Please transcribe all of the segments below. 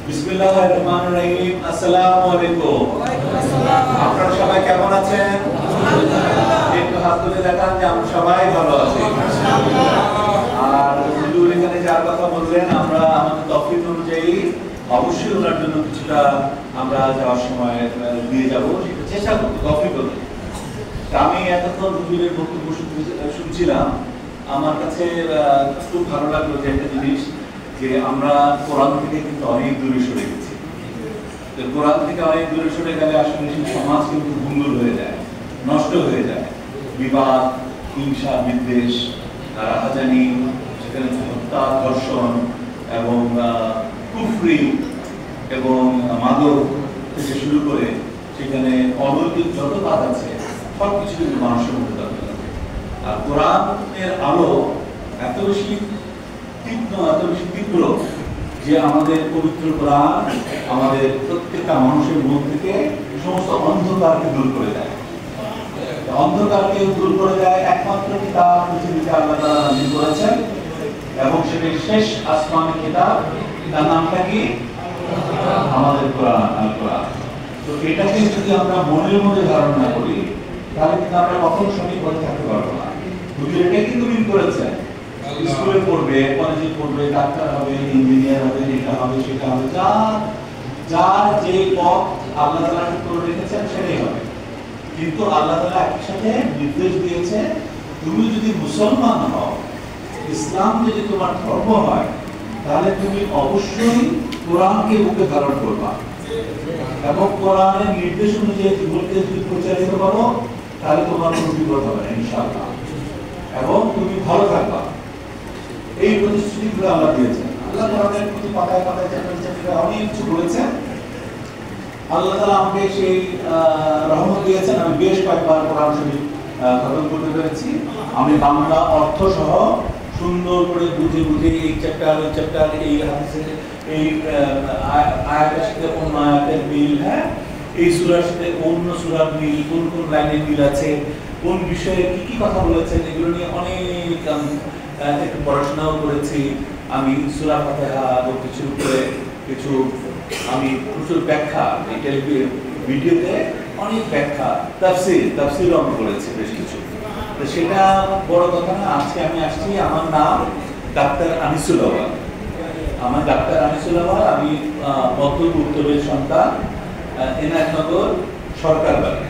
বিসমিল্লাহির রহমানির রহিম। আসসালামু আলাইকুম। আপনারা সবাই কেমন আছেন? একটু হাত তুলে দেখান যে আমরা সবাই ভালো আছি। আর হুজুর এখানে যার কথা বললেন, আমরা আমাদের তৌফিক অনুযায়ী অবশ্যই ওনার জন্য কিছুটা আমরা যাওয়ার সময় দিয়ে যাব, সেটা চেষ্টা করব তৌফিক অনুযায়ী। আমি এতক্ষণ হুজুরের বক্তব্য শুনছিলাম, আমার কাছে খুব ভালো লাগলো যে একটা জিনিস, যে আমরা কোরআন থেকে কিন্তু অনেক দূরে সরে গেছি। কোরআন থেকে অনেক দূরে সরে গেলে আসলে সেই সমাজ কিন্তু ভঙ্গুর হয়ে যায়, নষ্ট হয়ে যায়। বিবাদ, হিংসা, বিদ্বেষ, রাহাজানি, সেখানে হত্যা, ধর্ষণ এবং কুফরি এবং মাদক থেকে শুরু করে সেখানে অলৌকিক যত কাজ আছে সবকিছু কিন্তু মানুষের মধ্যে দরকার। আর কোরআনের আলো এত বেশি তীক্ষ্ণ, এত বেশি তীব্র যে আমাদের পবিত্র কোরআন আমাদের প্রত্যেকটা মানুষের মন থেকে সমস্ত অন্ধকারকে দূর করে দেয়। অন্ধকারকে দূর করে দেয় একমাত্র কিতাব পৃথিবীতে আল্লাহ তাআলা নাযিল করেছেন, এবং সেটাই শেষ আসমানি কিতাব। তার নামটা কি? আমাদের কোরআন, আল কোরআন। তো এটাকে যদি আমরা মনের মধ্যে ধারণ না করি, তাহলে কিন্তু আমরা কখনো সঠিক পথে থাকতে পারবো না। হুজুর এটাই কিন্তু মিন করেছেন। স্কুলে পড়বে, কলেজে পড়বে, ডাক্তার হবে, ইঞ্জিনিয়ার হবে, এটা হবে, সেটা হবে, যার যে পথ আল্লাহ তাআলা ঠিক করে রেখেছেন সেটাই হবে। কিন্তু আল্লাহ তাআলা একই সাথে নির্দেশ দিয়েছে, তুমি যদি মুসলমান হও, ইসলাম যদি তোমার ধর্ম হয়, তাহলে তুমি অবশ্যই কোরআনকে বুকে ধারণ করবা এবং কোরআনের নির্দেশ অনুযায়ী জীবনকে যদি পরিচালিত করো, তাহলে তোমার কোনো বিপদ হবে না ইনশাআল্লাহ, এবং তুমি ভালো থাকবা। এই প্রতিশ্রুতিগুলো আল্লাহ দিয়েছেন। আল্লাহ কোরআনের প্রতি পাতায় পাতায় অনেক কিছু বলেছেন। আল্লাহ তাআলা আমাকে সেই রহমত দিয়েছেন, আমি বেশ কয়েকবার কোরআন শরীফ খতম করতে পেরেছি। আমি বাংলা অর্থ সহ সুন্দর করে বুঝে বুঝে এই চ্যাপ্টার, ওই চ্যাপ্টার, এই হাদিসের এই আয়াতের সাথে অন্য আয়াতের মিল, হ্যাঁ, এই সূরার সাথে অন্য সূরার মিল, কোন কোন লাইনে মিল আছে, কোন বিষয়ে কি কি কথা বলেছেন, এগুলো নিয়ে অনেক একটু পড়াশোনাও করেছি। আমি সূরা ফাতিহা বলতে শুরু করে কিছু আমি প্রচুর ব্যাখ্যা, এই ভিডিওতে অনেক ব্যাখ্যা, তাফসীরও আমি করেছি বেশ কিছু। তো সেটা বড় কথা না। আজকে আমি আসছি, আমার নাম ডাক্তার আনিসুল আউয়াল। আমার ডাক্তার আনিসুল আউয়াল। আমি মধ্যম উত্তরের সন্তান, এনায়েতনগর সরকার বাড়ি,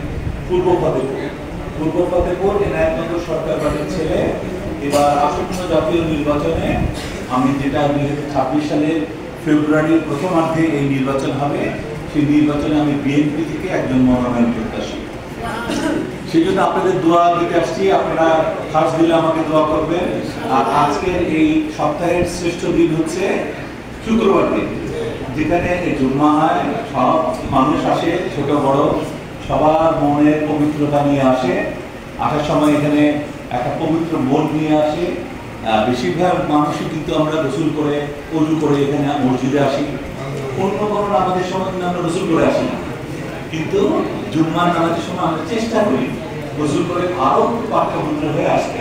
পূর্ব ফতেপুর এনায়েতনগর সরকার বাড়ির ছেলে। এবার আসন্ন জাতীয় নির্বাচনে আমি, যেটা 2026 সালের ফেব্রুয়ারির প্রথমার্ধে এই নির্বাচন হবে, সেই নির্বাচনে আমি বিএনপি থেকে একজন মনোনয়ন প্রত্যাশী। সেই জন্য আপনাদের দোয়া দিতে আসছি। আপনারা খাস দিলে আমাকে দোয়া করবেন। আর আজকের এই সপ্তাহের শ্রেষ্ঠ দিন হচ্ছে শুক্রবার দিন, যেখানে জুম্মা হয়। সব মানুষ আসে, ছোট বড়, সবার মনের পবিত্রতা নিয়ে আসে। আসার সময় এখানে একটা পবিত্র মন নিয়ে আসে। বেশিরভাগ মানুষই কিন্তু আমরা গোসল করে, ওযু করে এখানে মসজিদে আসি। অন্য কোনো নামাজের সময় কিন্তু আমরা গোসল করে আসি না, কিন্তু জুম্মার নামাজের সময় আমরা চেষ্টা করি গোসল করে আরো পাক পবিত্র হয়ে আসতে।